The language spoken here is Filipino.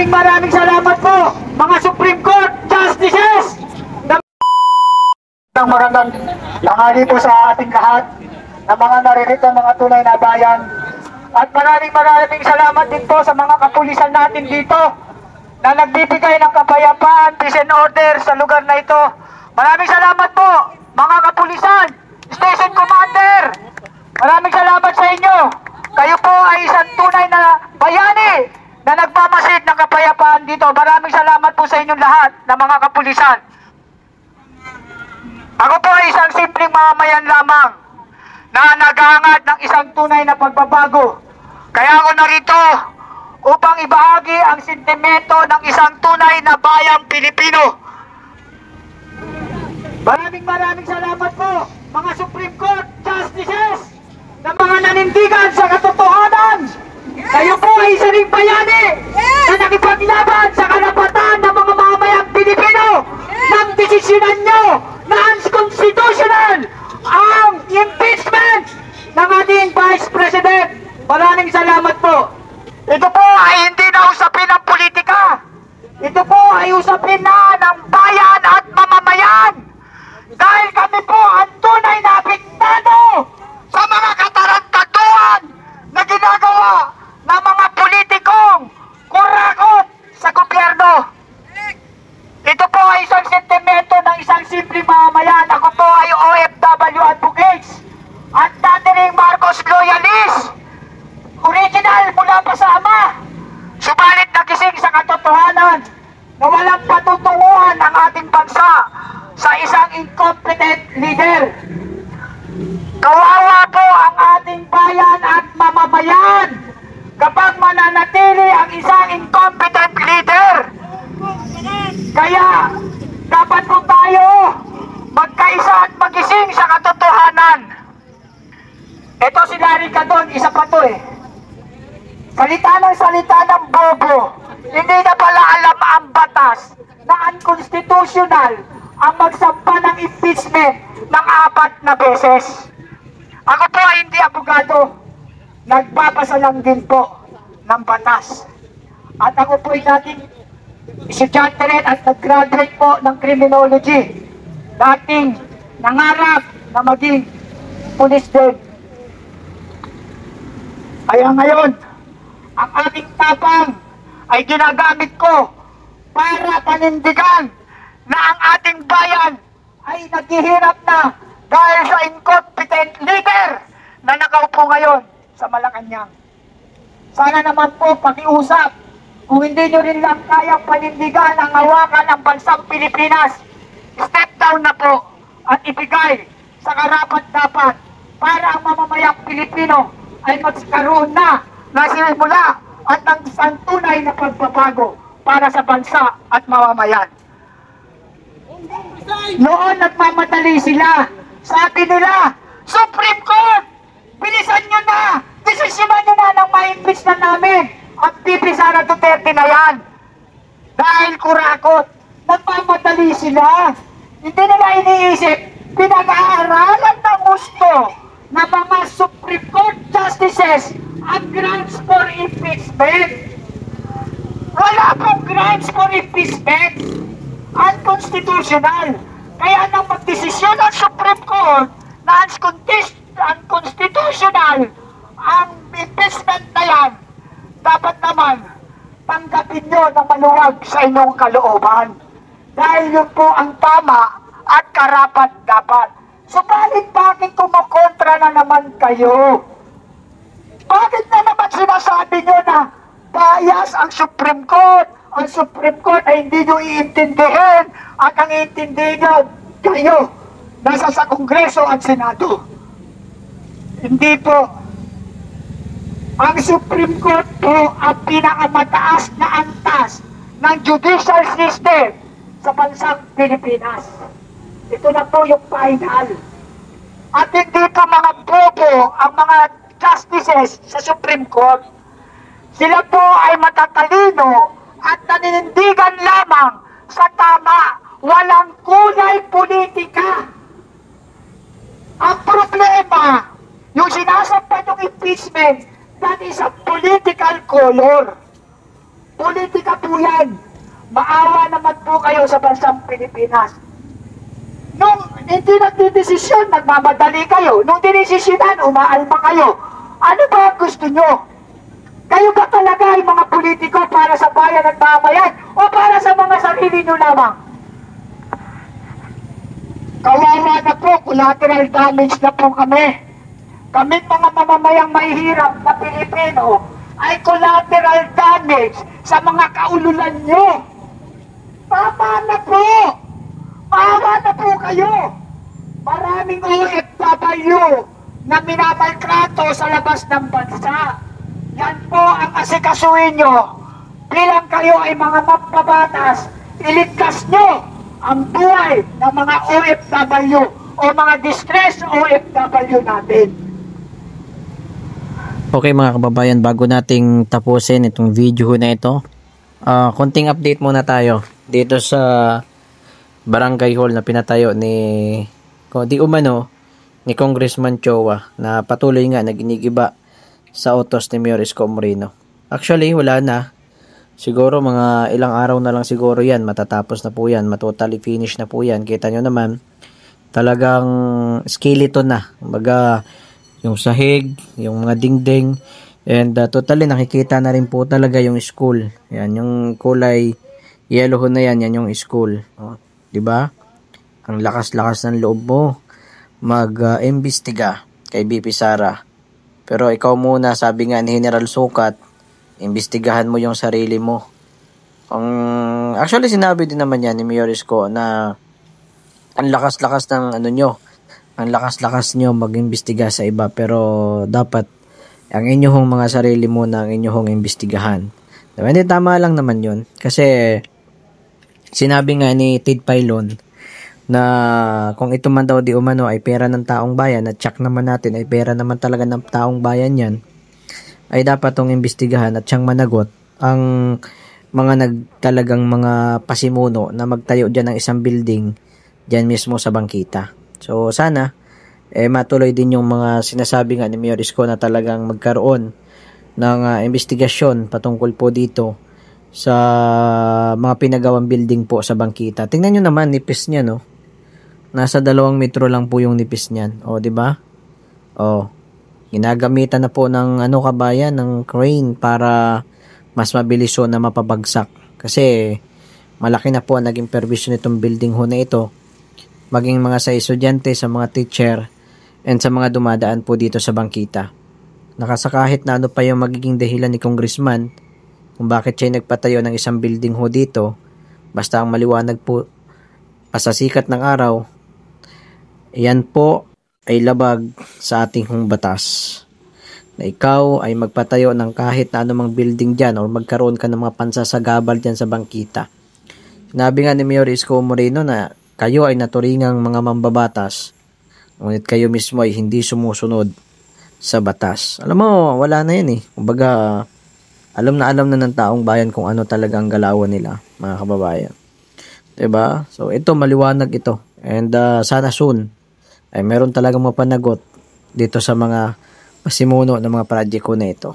Maraming salamat po, mga Supreme Court Justices! Magandang tanghali po sa ating lahat na mga naririto, mga tunay na bayan. At maraming salamat din po sa mga kapulisan natin dito na nagbibigay ng kapayapaan, peace and order sa lugar na ito. Maraming salamat po, mga kapulisan, Station Commander. Maraming salamat sa inyo. Kayo po ay isang tunay na bayani na nagmamasid ng kapayapaan dito. Maraming salamat po sa inyong lahat na mga kapulisan. Ako po ay isang simpleng mamamayan lamang na naghahangad ng isang tunay na pagbabago. Kaya ako narito upang ibahagi ang sentimento ng isang tunay na bayang Pilipino. Maraming salamat po, mga Supreme Court Justices, na mga nanindigan sa katotohanan. Kayo po ay isa ring bayani na nakipaglaban sa karapatan ng mga mamamayang Pilipino nang desisyonan nyo na unconstitutional ang impeachment ng ating Vice President. Maraming salamat po. Ito po ay hindi na usapin ng politika. Ito po ay usapin na ng bayan at mamamayan. Dahil kami po ang tunay na apektado sa mga katarantaduhan na ginagawa ng mga politikong kurakot sa gobyerno. Ito po ay isang sentimento ng isang simpleng mamamayan. Ako po ay OFW advocates at dati ring Marcos loyalist. Original mula pa sa ama. Subalit nagising sa katotohanan na walang patutunguhan ang ating bansa sa isang incompetent leader. Kawawa po ang ating bayan at mamamayan kapag mananatili ang isang incompetent leader. Kaya dapat po tayo magkaisa at magising sa katotohanan. Ito si Larry Cadon, isa pa to eh. Salita ng bobo. Hindi na pala alam ang batas na unconstitutional ang magsampa ng impeachment ng 4 na beses. Ako po ay hindi abogado. Nagbabasa lang din po ng batas. At ako po ay dating estudyante rin at nag-graduate po ng criminology. Dating nangarap na maging pulis din. Kaya ngayon, ang aking tapang ay ginagamit ko para panindigan na ang ating bayan ay naghihirap na dahil sa incompetent leader na nakaupo ngayon sa Malacanang. Sana naman po pakiusap, kung hindi nyo rin lang kayang panindigan ang hawakan ng bansang Pilipinas, step down na po at ibigay sa karapat-dapat para ang mamamayang Pilipino ay magkaroon na simula at ng isang tunay na pagbabago para sa bansa at mamamayan. Noon nagmamadali sila. Sabi nila, Supreme Court, bilisan nyo na, desisyonan nyo na ng ma-impeach na namin ang VP Sara Duterte na yan. Dahil kurakot, nagmamadali sila. Hindi nila iniisip, pinag-aaralan ng gusto na mga Supreme Court Justices ang grounds for impeachment. Wala pong grounds for impeachment. Unconstitutional. Kaya nang magdesisyon ang Supreme Court na unconstitutional ang impeachment na yan, dapat naman tanggapin nyo ng maluwag sa inyong kalooban. Dahil yun po ang tama at karapat-dapat. Subalit bakit kumukontra na naman kayo? Bakit na naman sinasabi nyo na bias ang Supreme Court? Ang Supreme Court ay hindi nyo iintindihin at ang iintindihin nyo kayo nasa sa Kongreso at Senado. Hindi po. Ang Supreme Court po ang pinakamataas na antas ng judicial system sa bansang Pilipinas. Ito na po yung final. At hindi po mga bobo ang mga justices sa Supreme Court. Sila po ay matatalino at naninindigan lamang sa tama, walang kulay politika. Ang problema, yung sinasampan yung impeachment, that is a political color. Politika po yan. Maawa naman po kayo sa bansang Pilipinas. Nung hindi nagdidesisyon, nagmamadali kayo. Nung dinesisyonan, umaalma kayo. Ano ba ang gusto nyo? Kayo ba talaga ay mga politiko para sa bayan at mamayan o para sa mga sarili nyo lamang? Kawawa na po, collateral damage na po kami. Kami mga mamamayang mahihirap na Pilipino ay collateral damage sa mga kaululan nyo. Tama na po! Maawa na po kayo! Maraming OFW na minamaltrato sa labas ng bansa. Yan po ang asikasuhin nyo. Bilang kayo ay mga mapabatas, iligtas nyo ang buhay ng mga OFW o mga distressed OFW natin. Okay mga kababayan, bago nating tapusin itong video na ito, konting update muna tayo dito sa barangay hall na pinatayo ni Congressman Chua, na patuloy nga naginigiba sa utos ni Mayor Isko Moreno. Actually wala na, siguro mga ilang araw na lang siguro yan, matatapos na po yan, matotally finish na po yan. Kita nyo naman, talagang skeleton na, baga yung sahig, yung mga dingding, and totally nakikita na rin po talaga yung school. Yan, yung kulay yellow na yan, yan yung school. Diba? Ang lakas-lakas ng loob mo mag-imbestiga kay BP Sara. Pero ikaw muna, sabi nga ni General Sukat, imbestigahan mo yung sarili mo. Actually, sinabi din naman yan ni Mayor Isko na ang lakas-lakas ng ang lakas-lakas nyo mag-imbestiga sa iba, pero dapat ang inyong mga sarili muna ang inyong imbestigahan. Diba? Hindi, tama lang naman yun. Kasi sinabi nga ni Ted Pailon na kung ito man daw di umano ay pera ng taong bayan, at check naman natin ay pera naman talaga ng taong bayan yan, ay dapat tong imbestigahan at siyang managot ang mga talagang mga pasimuno na magtayo dyan ng isang building dyan mismo sa bangkita. So sana matuloy din yung mga sinasabi nga ni Mayor Isko na talagang magkaroon ng investigasyon patungkol po dito sa mga pinagawang building po sa bangkita. Tingnan nyo naman, nipis niya, no? Nasa 2 metro lang po yung nipis niyan. O, di ba? O, ginagamitan na po ng kabayan, ng crane para mas mabilis na mapabagsak. Kasi malaki na po ang naging perwisyon nitong building ho na ito, maging mga sa estudyante, sa mga teacher, and sa mga dumadaan po dito sa bangkita. Nakasakahit na ano pa yung magiging dahilan ni Congressman kung bakit siya nagpatayo ng isang building ho dito, basta ang maliwanag po sa sikat ng araw, yan po ay labag sa ating hong batas. Na ikaw ay magpatayo ng kahit na anumang building dyan o magkaroon ka ng mga pansasagabal dyan sa bangkita. Sinabi nga ni Mayor Isko Moreno na kayo ay naturingang mga mambabatas, ngunit kayo mismo ay hindi sumusunod sa batas. Alam mo, wala na yan eh. Kumbaga, alam na ng taong bayan kung ano talaga ang galawan nila, mga kababayan. Diba? So, ito, maliwanag ito. And sana soon, ay meron talagang mapanagot dito sa mga pasimuno ng mga project ko na ito.